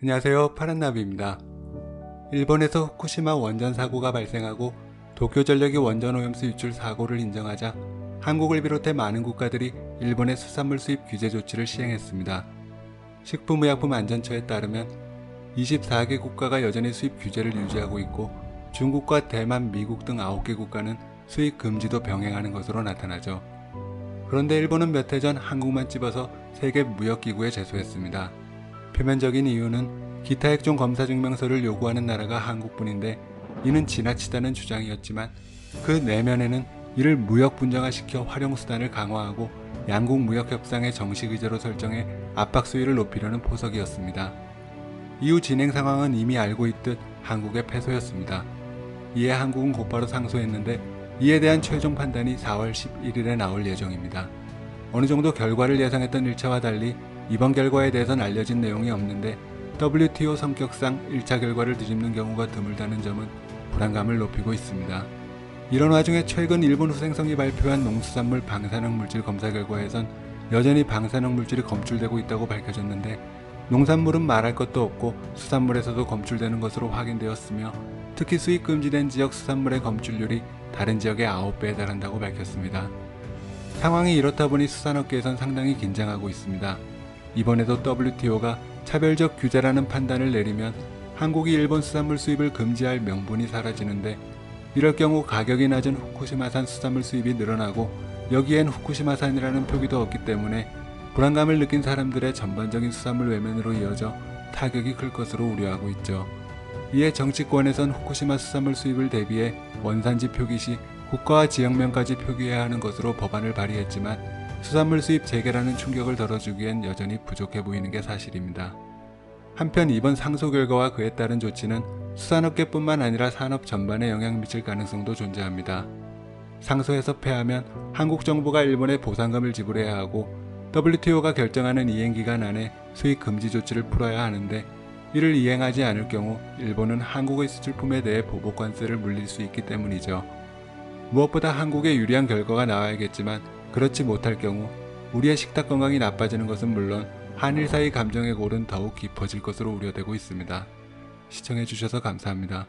안녕하세요, 파란나비입니다. 일본에서 후쿠시마 원전 사고가 발생하고 도쿄전력이 원전 오염수 유출 사고를 인정하자 한국을 비롯해 많은 국가들이 일본의 수산물 수입 규제 조치를 시행했습니다. 식품의약품안전처에 따르면 24개 국가가 여전히 수입 규제를 유지하고 있고 중국과 대만, 미국 등 9개 국가는 수입 금지도 병행하는 것으로 나타나죠. 그런데 일본은 몇 해 전 한국만 찝어서 세계 무역기구에 제소했습니다. 표면적인 이유는 기타 핵종 검사 증명서를 요구하는 나라가 한국뿐인데 이는 지나치다는 주장이었지만 그 내면에는 이를 무역 분정화시켜 활용수단을 강화하고 양국 무역협상의 정식 의제로 설정해 압박 수위를 높이려는 포석이었습니다. 이후 진행 상황은 이미 알고 있듯 한국의 패소였습니다. 이에 한국은 곧바로 상소했는데 이에 대한 최종 판단이 4월 11일에 나올 예정입니다. 어느 정도 결과를 예상했던 1차와 달리 이번 결과에 대해선 알려진 내용이 없는데 WTO 성격상 1차 결과를 뒤집는 경우가 드물다는 점은 불안감을 높이고 있습니다. 이런 와중에 최근 일본 후생성이 발표한 농수산물 방사능 물질 검사 결과에선 여전히 방사능 물질이 검출되고 있다고 밝혀졌는데 농산물은 말할 것도 없고 수산물에서도 검출되는 것으로 확인되었으며 특히 수입 금지된 지역 수산물의 검출률이 다른 지역의 9배에 달한다고 밝혔습니다. 상황이 이렇다 보니 수산업계에선 상당히 긴장하고 있습니다. 이번에도 WTO가 차별적 규제라는 판단을 내리면 한국이 일본 수산물 수입을 금지할 명분이 사라지는데 이럴 경우 가격이 낮은 후쿠시마산 수산물 수입이 늘어나고 여기엔 후쿠시마산이라는 표기도 없기 때문에 불안감을 느낀 사람들의 전반적인 수산물 외면으로 이어져 타격이 클 것으로 우려하고 있죠. 이에 정치권에선 후쿠시마 수산물 수입을 대비해 원산지 표기 시 국가와 지역명까지 표기해야 하는 것으로 법안을 발의했지만 수산물 수입 재개라는 충격을 덜어주기엔 여전히 부족해 보이는 게 사실입니다. 한편 이번 상소 결과와 그에 따른 조치는 수산업계뿐만 아니라 산업 전반에 영향을 미칠 가능성도 존재합니다. 상소에서 패하면 한국 정부가 일본에 보상금을 지불해야 하고 WTO가 결정하는 이행기간 안에 수입 금지 조치를 풀어야 하는데 이를 이행하지 않을 경우 일본은 한국의 수출품에 대해 보복관세를 물릴 수 있기 때문이죠. 무엇보다 한국에 유리한 결과가 나와야겠지만 그렇지 못할 경우 우리의 식탁 건강이 나빠지는 것은 물론 한일 사이 감정의 골은 더욱 깊어질 것으로 우려되고 있습니다. 시청해주셔서 감사합니다.